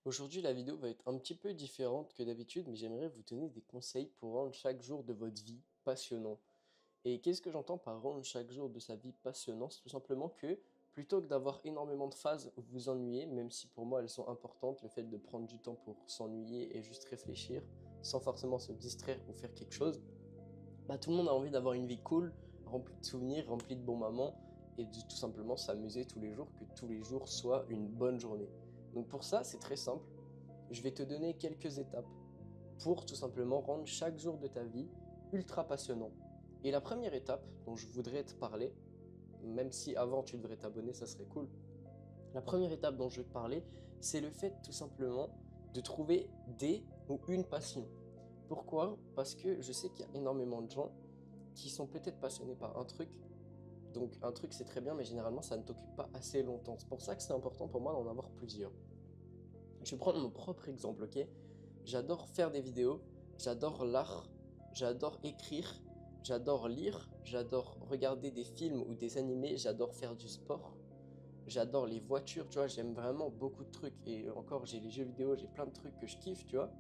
Aujourd'hui, la vidéo va être un petit peu différente que d'habitude, mais j'aimerais vous donner des conseils pour rendre chaque jour de votre vie passionnant. Et qu'est-ce que j'entends par rendre chaque jour de sa vie passionnant? C'est tout simplement que plutôt que d'avoir énormément de phases où vous vous ennuyez, même si pour moi elles sont importantes, le fait de prendre du temps pour s'ennuyer et juste réfléchir, sans forcément se distraire ou faire quelque chose, bah tout le monde a envie d'avoir une vie cool, remplie de souvenirs, remplie de bons moments, et de tout simplement s'amuser tous les jours, que tous les jours soient une bonne journée. Donc pour ça, c'est très simple. Je vais te donner quelques étapes pour tout simplement rendre chaque jour de ta vie ultra passionnant. Et la première étape dont je voudrais te parler, même si avant tu devrais t'abonner, ça serait cool. La première étape dont je vais te parler, c'est le fait tout simplement de trouver des ou une passion. Pourquoi? Parce que je sais qu'il y a énormément de gens qui sont peut-être passionnés par un truc. Donc un truc c'est très bien, mais généralement ça ne t'occupe pas assez longtemps. C'est pour ça que c'est important pour moi d'en avoir plusieurs. Je vais prendre mon propre exemple, ok? J'adore faire des vidéos, j'adore l'art, j'adore écrire, j'adore lire, j'adore regarder des films ou des animés, j'adore faire du sport, j'adore les voitures, tu vois, j'aime vraiment beaucoup de trucs. Et encore, j'ai les jeux vidéo, j'ai plein de trucs que je kiffe, tu vois.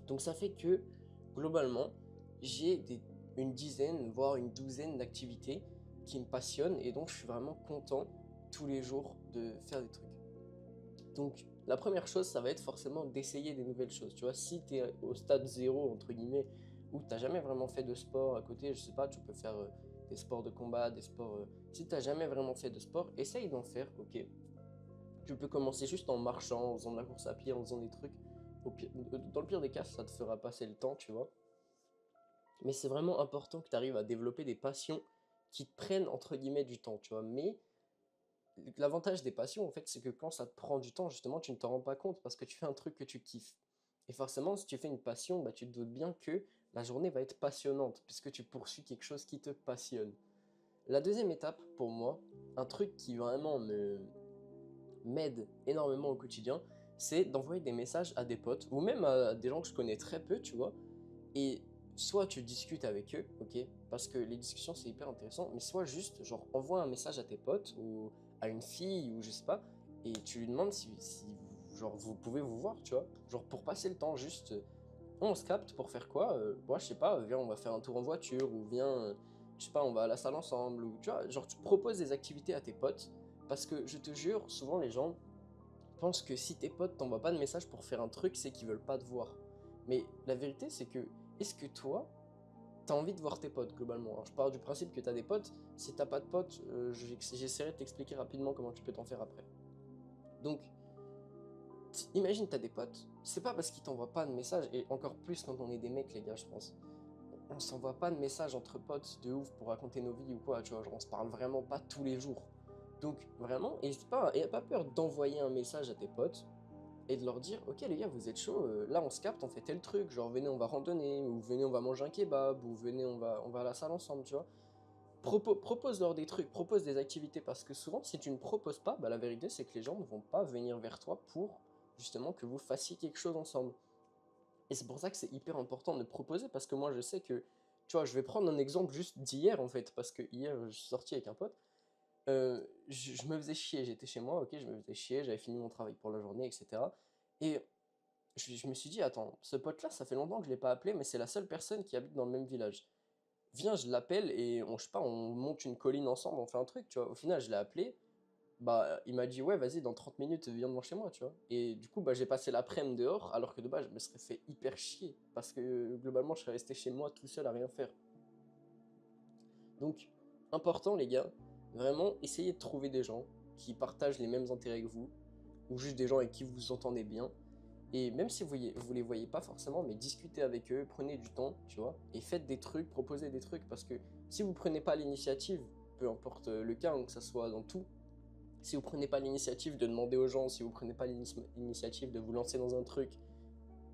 Donc ça fait que, globalement, j'ai une dizaine, voire une douzaine d'activités qui me passionnent et donc je suis vraiment content tous les jours de faire des trucs. Donc, la première chose, ça va être forcément d'essayer des nouvelles choses. Tu vois, si tu es au stade zéro, entre guillemets, où tu n'as jamais vraiment fait de sport à côté, je sais pas, tu peux faire des sports de combat, des sports. Si tu n'as jamais vraiment fait de sport, essaye d'en faire, ok. Tu peux commencer juste en marchant, en faisant de la course à pied, en faisant des trucs. Dans le pire des cas, ça te fera passer le temps, tu vois. Mais c'est vraiment important que tu arrives à développer des passions qui te prennent, entre guillemets, du temps, tu vois. Mais l'avantage des passions, en fait, c'est que quand ça te prend du temps, justement, tu ne t'en rends pas compte parce que tu fais un truc que tu kiffes. Et forcément, si tu fais une passion, bah, tu te doutes bien que la journée va être passionnante puisque tu poursuis quelque chose qui te passionne. La deuxième étape, pour moi, un truc qui vraiment m'aide énormément au quotidien, c'est d'envoyer des messages à des potes ou même à des gens que je connais très peu, tu vois. Et soit tu discutes avec eux, ok, parce que les discussions c'est hyper intéressant, mais soit juste, genre, envoie un message à tes potes ou à une fille ou je sais pas, et tu lui demandes si vous, genre, vous pouvez vous voir, tu vois, genre pour passer le temps, juste, on se capte pour faire quoi, moi je sais pas, viens on va faire un tour en voiture, ou viens, je sais pas, on va à la salle ensemble, ou tu vois, genre tu proposes des activités à tes potes, parce que je te jure, souvent les gens pensent que si tes potes t'envoient pas de message pour faire un truc, c'est qu'ils veulent pas te voir. Mais la vérité c'est que, est-ce que toi, t'as envie de voir tes potes globalement? Alors je pars du principe que t'as des potes, si t'as pas de potes, j'essaierai de t'expliquer rapidement comment tu peux t'en faire après. Donc, imagine t'as des potes, c'est pas parce qu'ils t'envoient pas de message, et encore plus quand on est des mecs les gars je pense, on s'envoie pas de messages entre potes de ouf pour raconter nos vies ou quoi, tu vois, genre on se parle vraiment pas tous les jours. Donc vraiment, n'hésite pas, et pas peur d'envoyer un message à tes potes, et de leur dire, ok les gars, vous êtes chaud, là on se capte, on fait tel truc, genre venez on va randonner, ou venez on va manger un kebab, ou venez on va à la salle ensemble, tu vois. Propose-leur des trucs, propose des activités, parce que souvent si tu ne proposes pas, bah la vérité c'est que les gens ne vont pas venir vers toi pour justement que vous fassiez quelque chose ensemble. Et c'est pour ça que c'est hyper important de proposer, parce que moi je sais que, tu vois, je vais prendre un exemple juste d'hier en fait, parce que hier je suis sorti avec un pote, je me faisais chier, j'étais chez moi, ok, je me faisais chier, j'avais fini mon travail pour la journée, etc. Et je me suis dit, attends, ce pote-là, ça fait longtemps que je l'ai pas appelé, mais c'est la seule personne qui habite dans le même village. Viens, je l'appelle et on, je sais pas, on monte une colline ensemble, on fait un truc, tu vois. Au final, je l'ai appelé, bah, il m'a dit, ouais, vas-y, dans 30 minutes, viens devant chez moi, tu vois. Et du coup, bah, j'ai passé l'après-midi dehors, alors que de base, je me serais fait hyper chier, parce que globalement, je serais resté chez moi tout seul à rien faire. Donc, important, les gars, vraiment, essayez de trouver des gens qui partagent les mêmes intérêts que vous, ou juste des gens avec qui vous vous entendez bien. Et même si vous les voyez pas forcément, mais discutez avec eux, prenez du temps, tu vois, et faites des trucs, proposez des trucs, parce que si vous prenez pas l'initiative, peu importe le cas, hein, que ça soit dans tout, si vous prenez pas l'initiative de demander aux gens, si vous prenez pas l'initiative de vous lancer dans un truc,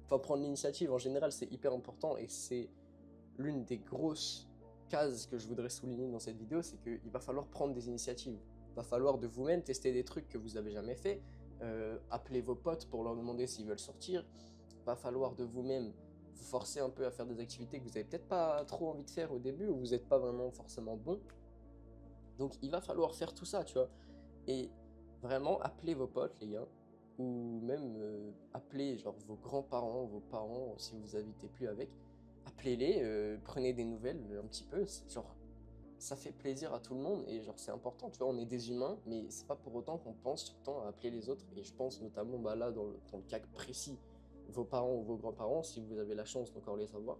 enfin prendre l'initiative en général c'est hyper important, et c'est l'une des grosses cases que je voudrais souligner dans cette vidéo, c'est qu'il va falloir prendre des initiatives. Il va falloir de vous-même tester des trucs que vous avez jamais fait, appeler vos potes pour leur demander s'ils veulent sortir. Il va falloir de vous-même vous forcer un peu à faire des activités que vous avez peut-être pas trop envie de faire au début, ou vous n'êtes pas vraiment forcément bon. Donc il va falloir faire tout ça, tu vois. Et vraiment, appelez vos potes, les gars, ou même appeler genre vos grands-parents, vos parents, si vous habitez plus avec, appelez-les, prenez des nouvelles un petit peu, genre ça fait plaisir à tout le monde et genre c'est important, tu vois, on est des humains, mais c'est pas pour autant qu'on pense tout le temps à appeler les autres. Et je pense notamment bah là dans le cas précis, vos parents ou vos grands-parents, si vous avez la chance d'encore les avoir,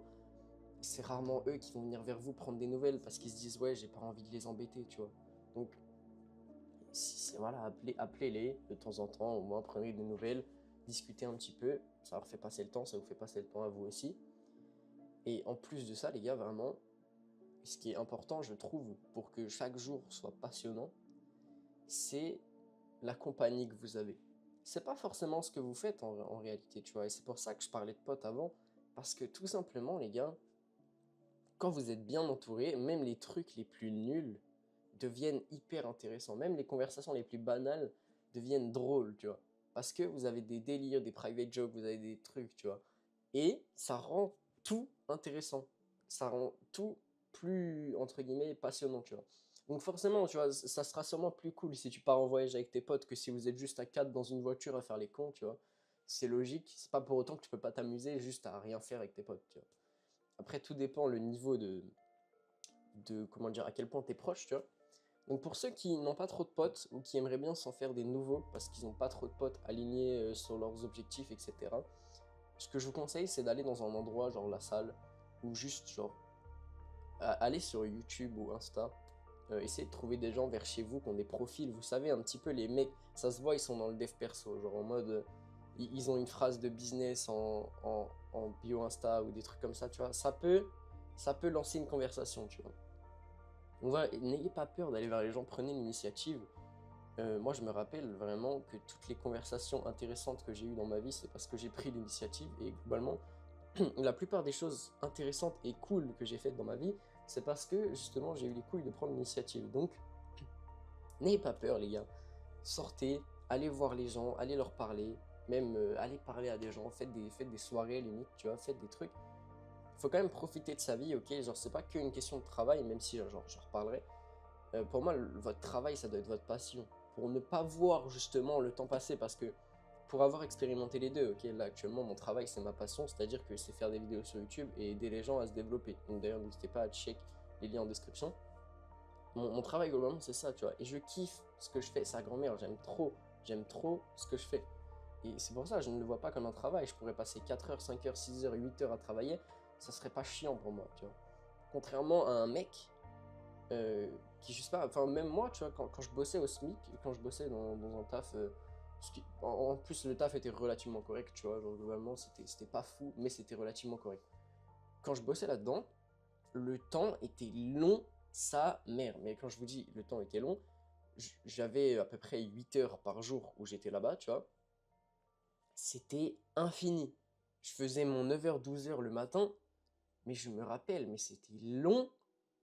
c'est rarement eux qui vont venir vers vous prendre des nouvelles parce qu'ils se disent ouais j'ai pas envie de les embêter, tu vois. Donc voilà, appelez-les de temps en temps, au moins prenez des nouvelles, discutez un petit peu, ça leur fait passer le temps, ça vous fait passer le temps à vous aussi. Et en plus de ça les gars, vraiment, ce qui est important, je trouve, pour que chaque jour soit passionnant, c'est la compagnie que vous avez. C'est pas forcément ce que vous faites en réalité, tu vois. Et c'est pour ça que je parlais de potes avant, parce que tout simplement, les gars, quand vous êtes bien entouré, même les trucs les plus nuls deviennent hyper intéressants. Même les conversations les plus banales deviennent drôles, tu vois. Parce que vous avez des délires, des private jokes, vous avez des trucs, tu vois. Et ça rend tout intéressant. Ça rend tout plus, entre guillemets, passionnant, tu vois. Donc forcément, tu vois, ça sera sûrement plus cool si tu pars en voyage avec tes potes que si vous êtes juste à 4 dans une voiture à faire les cons, tu vois. C'est logique, c'est pas pour autant que tu peux pas t'amuser juste à rien faire avec tes potes, tu vois. Après, tout dépend le niveau de comment dire, à quel point t'es proche, tu vois. Donc pour ceux qui n'ont pas trop de potes ou qui aimeraient bien s'en faire des nouveaux parce qu'ils n'ont pas trop de potes alignés sur leurs objectifs, etc. Ce que je vous conseille, c'est d'aller dans un endroit genre la salle ou juste genre aller sur YouTube ou Insta, essayez de trouver des gens vers chez vous qui ont des profils, vous savez, un petit peu les mecs, ça se voit, ils sont dans le dev perso, genre en mode, ils ont une phrase de business en bio Insta ou des trucs comme ça, tu vois, ça peut lancer une conversation, tu vois. Donc voilà, n'ayez pas peur d'aller vers les gens, prenez l'initiative. Moi, je me rappelle vraiment que toutes les conversations intéressantes que j'ai eues dans ma vie, c'est parce que j'ai pris l'initiative et globalement, la plupart des choses intéressantes et cool que j'ai faites dans ma vie, c'est parce que justement j'ai eu les couilles de prendre l'initiative. Donc, n'ayez pas peur, les gars. Sortez, allez voir les gens, allez leur parler, même allez parler à des gens, faites des soirées limite, tu vois, faites des trucs. Faut quand même profiter de sa vie, ok? Genre, c'est pas qu'une question de travail, même si genre, j'en reparlerai. Pour moi, votre travail, ça doit être votre passion. Pour ne pas voir justement le temps passer, parce que pour avoir expérimenté les deux, ok, là actuellement mon travail c'est ma passion, c'est-à-dire que c'est faire des vidéos sur YouTube et aider les gens à se développer. Donc d'ailleurs n'hésitez pas à check les liens en description. Mon travail globalement c'est ça, tu vois, et je kiffe ce que je fais, sa grand-mère, j'aime trop ce que je fais. Et c'est pour ça que je ne le vois pas comme un travail, je pourrais passer 4 heures, 5 heures, 6 heures, 8 heures à travailler, ça serait pas chiant pour moi, tu vois. Contrairement à un mec qui, je sais pas, enfin même moi, tu vois, quand je bossais au SMIC, quand je bossais dans un taf, en plus le taf était relativement correct, tu vois, genre globalement c'était pas fou, mais c'était relativement correct. Quand je bossais là-dedans, le temps était long, sa mère, mais quand je vous dis le temps était long, j'avais à peu près 8 heures par jour où j'étais là-bas, tu vois, c'était infini. Je faisais mon 9h-12h le matin, mais je me rappelle, mais c'était long,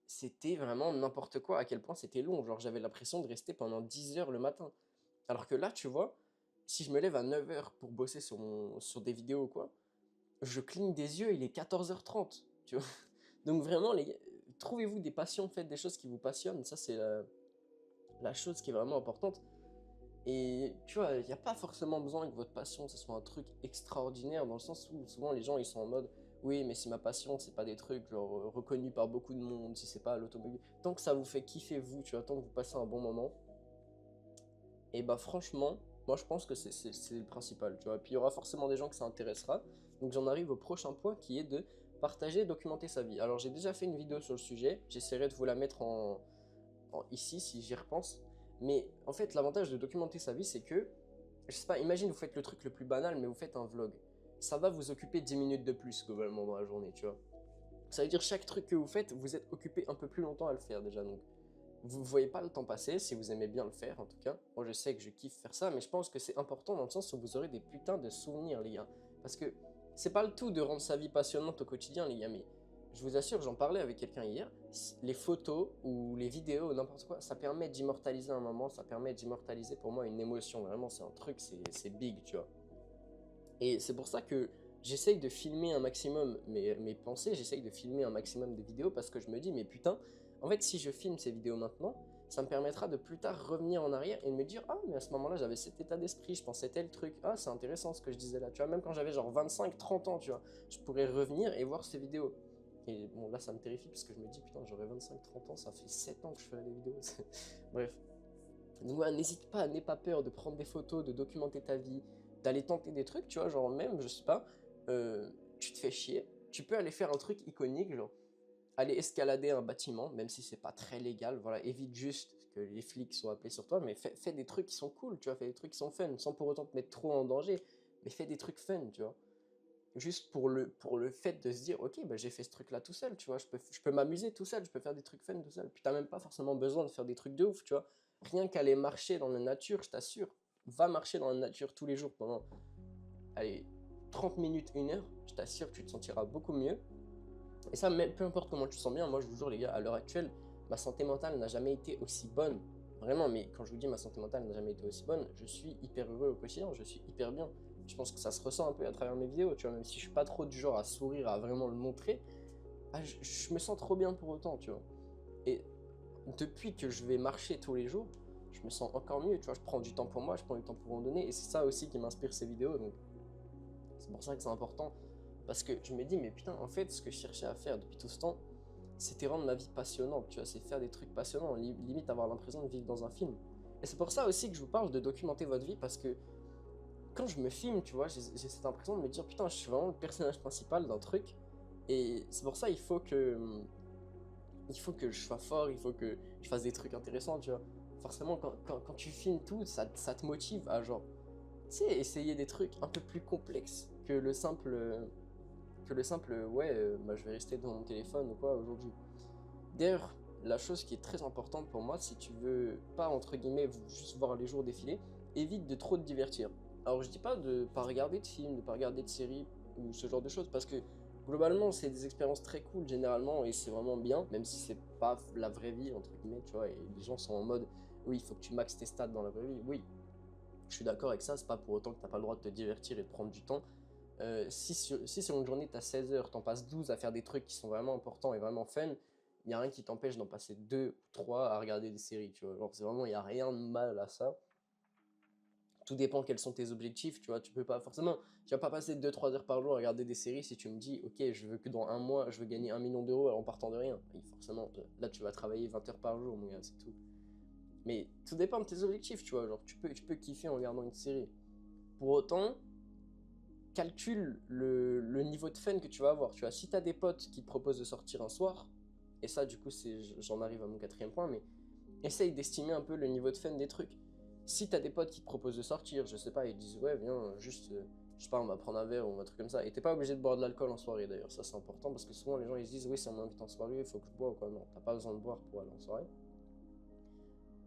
c'était vraiment n'importe quoi, à quel point c'était long. Genre, j'avais l'impression de rester pendant 10 heures le matin. Alors que là, tu vois, si je me lève à 9 heures pour bosser sur des vidéos ou quoi, je cligne des yeux, il est 14h30, tu vois. Donc vraiment, les gars, trouvez-vous des passions, faites des choses qui vous passionnent, ça c'est la chose qui est vraiment importante. Et tu vois, il n'y a pas forcément besoin que votre passion, ce soit un truc extraordinaire, dans le sens où souvent les gens ils sont en mode oui, mais si ma passion, c'est pas des trucs genre reconnus par beaucoup de monde, si c'est pas l'automobile, tant que ça vous fait kiffer vous, tu vois, tant que vous passez un bon moment, et bah franchement, moi je pense que c'est le principal, tu vois. Et puis il y aura forcément des gens que ça intéressera. Donc j'en arrive au prochain point qui est de partager et documenter sa vie. Alors j'ai déjà fait une vidéo sur le sujet, j'essaierai de vous la mettre ici si j'y repense. Mais en fait, l'avantage de documenter sa vie, c'est que, je sais pas, imagine vous faites le truc le plus banal, mais vous faites un vlog. Ça va vous occuper 10 minutes de plus globalement dans la journée, tu vois. Ça veut dire chaque truc que vous faites, vous êtes occupé un peu plus longtemps à le faire déjà. Donc vous voyez pas le temps passer si vous aimez bien le faire en tout cas. Moi je sais que je kiffe faire ça, mais je pense que c'est important dans le sens où vous aurez des putains de souvenirs les gars. Parce que c'est pas le tout de rendre sa vie passionnante au quotidien les gars, mais je vous assure, j'en parlais avec quelqu'un hier, les photos ou les vidéos ou n'importe quoi, ça permet d'immortaliser un moment, ça permet d'immortaliser pour moi une émotion, vraiment c'est un truc, c'est big tu vois. Et c'est pour ça que j'essaye de filmer un maximum mes pensées, j'essaye de filmer un maximum de vidéos parce que je me dis, mais putain, en fait, si je filme ces vidéos maintenant, ça me permettra de plus tard revenir en arrière et de me dire, ah, mais à ce moment-là, j'avais cet état d'esprit, je pensais tel truc, ah, c'est intéressant ce que je disais là, tu vois, même quand j'avais genre 25, 30 ans, tu vois, je pourrais revenir et voir ces vidéos. Et bon, là, ça me terrifie parce que je me dis, putain, j'aurais 25, 30 ans, ça fait 7 ans que je fais des vidéos. Bref. Donc voilà, n'hésite pas, n'aie pas peur de prendre des photos, de documenter ta vie, d'aller tenter des trucs, tu vois, genre même, je sais pas, tu te fais chier, tu peux aller faire un truc iconique, genre aller escalader un bâtiment, même si c'est pas très légal, voilà, évite juste que les flics soient appelés sur toi, mais fais des trucs qui sont cool, tu vois, fais des trucs qui sont fun, sans pour autant te mettre trop en danger, mais fais des trucs fun, tu vois. Juste pour le fait de se dire, ok, bah, j'ai fait ce truc-là tout seul, tu vois, je peux m'amuser tout seul, je peux faire des trucs fun tout seul. Puis t'as même pas forcément besoin de faire des trucs de ouf, tu vois. Rien qu'aller marcher dans la nature, je t'assure, va marcher dans la nature tous les jours pendant, allez, 30 minutes, 1 heure, je t'assure que tu te sentiras beaucoup mieux. Et ça, même, peu importe comment tu te sens bien, moi je vous jure les gars, à l'heure actuelle, ma santé mentale n'a jamais été aussi bonne. Vraiment, mais quand je vous dis ma santé mentale n'a jamais été aussi bonne, je suis hyper heureux au quotidien, je suis hyper bien. Je pense que ça se ressent un peu à travers mes vidéos, tu vois, même si je suis pas trop du genre à sourire, à vraiment le montrer, ah, je me sens trop bien pour autant, tu vois. Et depuis que je vais marcher tous les jours, je me sens encore mieux, tu vois, je prends du temps pour moi, je prends du temps pour randonner, et c'est ça aussi qui m'inspire ces vidéos, donc c'est pour ça que c'est important, parce que je me dis, mais putain, en fait, ce que je cherchais à faire depuis tout ce temps, c'était rendre ma vie passionnante, tu vois, c'est faire des trucs passionnants, limite avoir l'impression de vivre dans un film. Et c'est pour ça aussi que je vous parle de documenter votre vie, parce que quand je me filme, tu vois, j'ai cette impression de me dire, putain, je suis vraiment le personnage principal d'un truc, et c'est pour ça il faut que je sois fort, il faut que je fasse des trucs intéressants, tu vois. Forcément, quand tu filmes tout, ça te motive à genre, tu sais, essayer des trucs un peu plus complexes que le simple, ouais, bah, je vais rester dans mon téléphone ou quoi aujourd'hui. D'ailleurs, la chose qui est très importante pour moi, si tu veux pas, entre guillemets, juste voir les jours défiler, évite de trop te divertir. Alors, je dis pas de pas regarder de films, de pas regarder de séries ou ce genre de choses, parce que globalement, c'est des expériences très cool généralement et c'est vraiment bien, même si c'est pas la vraie vie, entre guillemets, tu vois, et les gens sont en mode, oui, il faut que tu maxes tes stats dans la vraie vie. Oui, je suis d'accord avec ça, c'est pas pour autant que t'as pas le droit de te divertir et de prendre du temps. Si sur une journée, tu as 16 heures, t'en passes 12 à faire des trucs qui sont vraiment importants et vraiment fun, il n'y a rien qui t'empêche d'en passer 2 ou 3 à regarder des séries, tu vois. Genre, c'est vraiment, il n'y a rien de mal à ça. Tout dépend quels sont tes objectifs, tu vois. Tu peux pas forcément, tu vas pas passer 2-3 heures par jour à regarder des séries si tu me dis, ok, je veux que dans un mois, je veux gagner 1 million d'euros en partant de rien. Et forcément, là, tu vas travailler 20 heures par jour, mon gars, c'est tout. Mais tout dépend de tes objectifs, tu vois. Genre, tu peux kiffer en regardant une série. Pour autant, calcule le niveau de fun que tu vas avoir. Tu vois, si tu as des potes qui te proposent de sortir un soir, et ça, du coup, j'en arrive à mon quatrième point, mais essaye d'estimer un peu le niveau de fun des trucs. Si tu as des potes qui te proposent de sortir, je sais pas, ils disent ouais, viens, juste, je sais pas, on va prendre un verre ou un truc comme ça, et t'es pas obligé de boire de l'alcool en soirée d'ailleurs, ça c'est important parce que souvent les gens ils se disent oui, si on m'invite en soirée, il faut que je bois ou quoi. Non, t'as pas besoin de boire pour aller en soirée.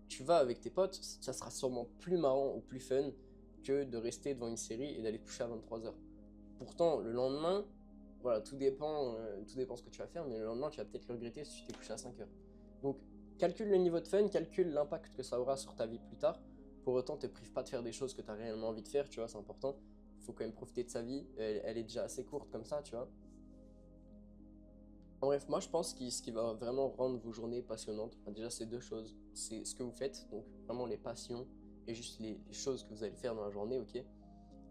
Tu vas avec tes potes, ça sera sûrement plus marrant ou plus fun que de rester devant une série et d'aller te coucher à 23 h. Pourtant, le lendemain, voilà, tout dépend ce que tu vas faire, mais le lendemain, tu vas peut-être le regretter si tu t'es couché à 5 heures. Donc, calcule le niveau de fun, calcule l'impact que ça aura sur ta vie plus tard. Pour autant, te prive pas de faire des choses que tu as réellement envie de faire, tu vois, c'est important. Il faut quand même profiter de sa vie, elle est déjà assez courte comme ça, tu vois. En bref, moi je pense que ce qui va vraiment rendre vos journées passionnantes, bah, déjà c'est deux choses. C'est ce que vous faites, donc vraiment les passions et juste les choses que vous allez faire dans la journée, ok.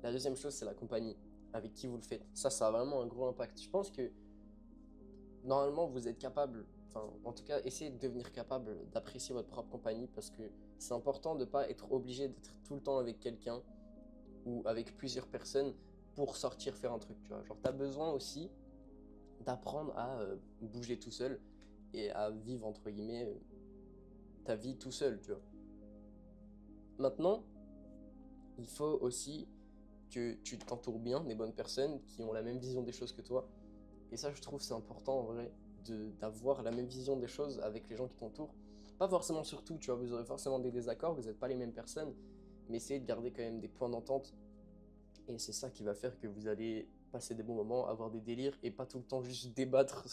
La deuxième chose, c'est la compagnie avec qui vous le faites. Ça a vraiment un gros impact. Je pense que normalement, vous êtes capable, enfin, en tout cas, essayez de devenir capable d'apprécier votre propre compagnie parce que c'est important de ne pas être obligé d'être tout le temps avec quelqu'un ou avec plusieurs personnes pour sortir faire un truc, tu vois. Genre, tu as besoin aussi d'apprendre à bouger tout seul et à vivre, entre guillemets, ta vie tout seul, tu vois. Maintenant, il faut aussi que tu t'entoures bien des bonnes personnes qui ont la même vision des choses que toi. Et ça, je trouve, c'est important en vrai, d'avoir la même vision des choses avec les gens qui t'entourent. Pas forcément sur tout, tu vois, vous aurez forcément des désaccords, vous n'êtes pas les mêmes personnes, mais essayez de garder quand même des points d'entente. Et c'est ça qui va faire que vous allez passer des bons moments, avoir des délires et pas tout le temps juste débattre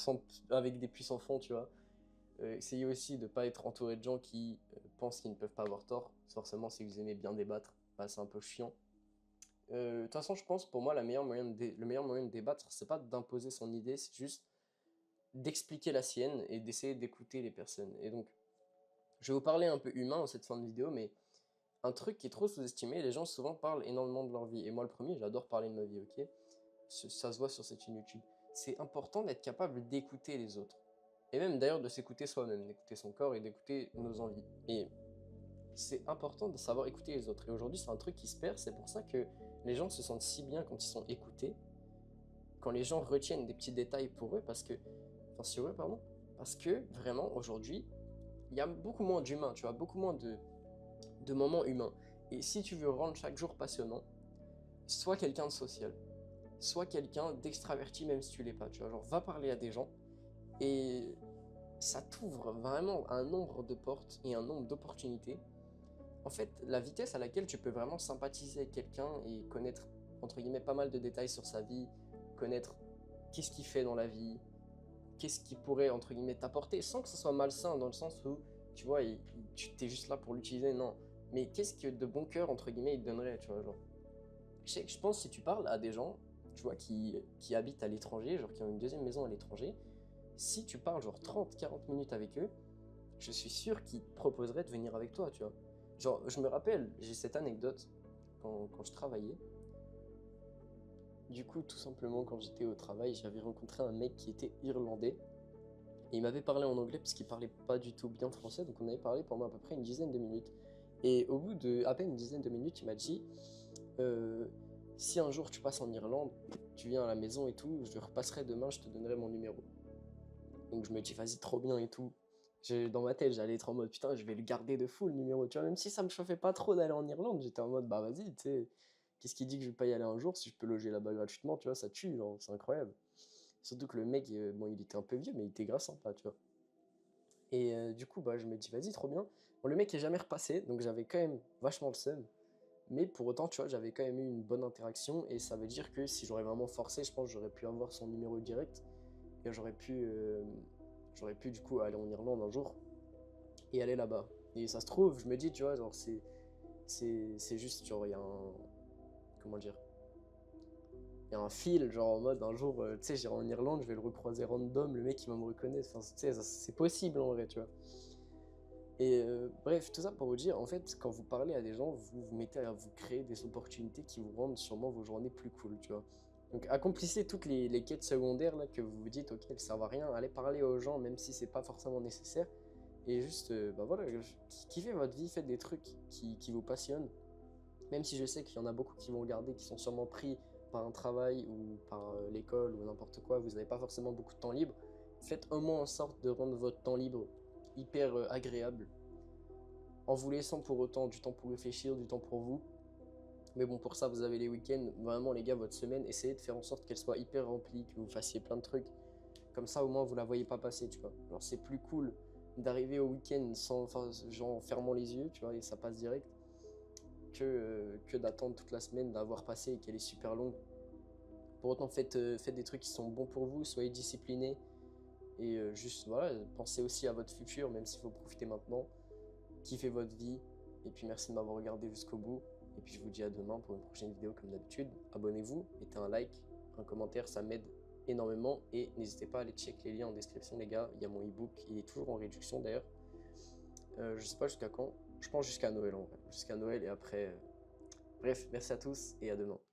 avec des puissants fonds, tu vois. Essayez aussi de ne pas être entouré de gens qui pensent qu'ils ne peuvent pas avoir tort. Forcément, si vous aimez bien débattre, bah, c'est un peu chiant. De toute façon, je pense pour moi, le meilleur moyen de débattre, c'est pas d'imposer son idée, c'est juste d'expliquer la sienne et d'essayer d'écouter les personnes. Et donc, Je vais vous parler un peu humain en cette fin de vidéo, mais un truc qui est trop sous-estimé, les gens souvent parlent énormément de leur vie. Et moi le premier, j'adore parler de ma vie, ok? Ça se voit sur cette chaîne YouTube. C'est important d'être capable d'écouter les autres. Et même d'ailleurs de s'écouter soi-même, d'écouter son corps et d'écouter nos envies. Et c'est important de savoir écouter les autres. Et aujourd'hui, c'est un truc qui se perd, c'est pour ça que les gens se sentent si bien quand ils sont écoutés, quand les gens retiennent des petits détails pour eux, parce que, enfin sur eux, pardon, parce que vraiment aujourd'hui, il y a beaucoup moins d'humains, tu vois, beaucoup moins de moments humains. Et si tu veux rendre chaque jour passionnant, sois quelqu'un de social, sois quelqu'un d'extraverti même si tu l'es pas, tu vois, genre va parler à des gens et ça t'ouvre vraiment un nombre de portes et un nombre d'opportunités. En fait, la vitesse à laquelle tu peux vraiment sympathiser avec quelqu'un et connaître, entre guillemets, pas mal de détails sur sa vie, connaître qu'est-ce qu'il fait dans la vie, qu'est-ce qui pourrait, entre guillemets, t'apporter, sans que ce soit malsain, dans le sens où, tu vois, tu t'es juste là pour l'utiliser, non. Mais qu'est-ce que de bon cœur, entre guillemets, il te donnerait, tu vois, genre. Je pense que si tu parles à des gens, tu vois, qui habitent à l'étranger, genre qui ont une deuxième maison à l'étranger, si tu parles genre 30-40 minutes avec eux, je suis sûr qu'ils te proposeraient de venir avec toi, tu vois. Genre, je me rappelle, j'ai cette anecdote, quand je travaillais, du coup, tout simplement, quand j'étais au travail, j'avais rencontré un mec qui était irlandais, et il m'avait parlé en anglais parce qu'il parlait pas du tout bien français, donc on avait parlé pendant à peu près une dizaine de minutes. Et au bout de à peine une dizaine de minutes, il m'a dit euh, si un jour tu passes en Irlande, tu viens à la maison et tout, je repasserai demain, je te donnerai mon numéro. Donc je me dis vas-y, trop bien et tout. Dans ma tête, j'allais être en mode putain, je vais le garder de fou le numéro, tu vois, même si ça me chauffait pas trop d'aller en Irlande, j'étais en mode bah vas-y, tu sais, qu'est-ce qui dit que je vais pas y aller un jour si je peux loger là-bas gratuitement, tu vois, ça tue, genre, c'est incroyable. Surtout que le mec, bon, il était un peu vieux, mais il était grave sympa, tu vois. Et du coup, bah, je me dis, vas-y, trop bien. Bon, le mec est jamais repassé, donc j'avais quand même vachement le seum. Mais pour autant, tu vois, j'avais quand même eu une bonne interaction. Et ça veut dire que si j'aurais vraiment forcé, je pense que j'aurais pu avoir son numéro direct. Et j'aurais pu du coup aller en Irlande un jour et aller là-bas. Et ça se trouve, je me dis, tu vois, genre, c'est juste, genre, il y a un. Comment dire? Il y a un fil, genre en mode un jour, tu sais, j'irai en Irlande, je vais le recroiser random, le mec il va me reconnaître. Enfin, tu sais, c'est possible en vrai, tu vois. Et bref, tout ça pour vous dire, en fait, quand vous parlez à des gens, vous vous mettez à vous créer des opportunités qui vous rendent sûrement vos journées plus cool, tu vois. Donc accomplissez toutes les quêtes secondaires là que vous vous dites, ok, elles servent à rien, allez parler aux gens même si c'est pas forcément nécessaire. Et juste, bah voilà, kiffez votre vie, faites des trucs qui vous passionnent. Même si je sais qu'il y en a beaucoup qui vont regarder, qui sont sûrement pris par un travail ou par l'école ou n'importe quoi, vous n'avez pas forcément beaucoup de temps libre. Faites au moins en sorte de rendre votre temps libre hyper agréable en vous laissant pour autant du temps pour réfléchir, du temps pour vous. Mais bon, pour ça, vous avez les week-ends. Vraiment, les gars, votre semaine, essayez de faire en sorte qu'elle soit hyper remplie, que vous fassiez plein de trucs. Comme ça, au moins, vous la voyez pas passer, tu vois. Alors, c'est plus cool d'arriver au week-end sans, enfin, genre, en fermant les yeux, tu vois, et ça passe direct, que d'attendre toute la semaine, d'avoir passé et qu'elle est super longue. Pour autant, faites des trucs qui sont bons pour vous, soyez disciplinés. Et juste, voilà, pensez aussi à votre futur, même s'il faut profiter maintenant. Kiffez votre vie. Et puis merci de m'avoir regardé jusqu'au bout. Et puis je vous dis à demain pour une prochaine vidéo comme d'habitude. Abonnez-vous, mettez un like, un commentaire, ça m'aide énormément. Et n'hésitez pas à aller check les liens en description les gars. Il y a mon ebook, il est toujours en réduction d'ailleurs. Je sais pas jusqu'à quand. Je pense jusqu'à Noël en vrai. Jusqu'à Noël et après. Bref, merci à tous et à demain.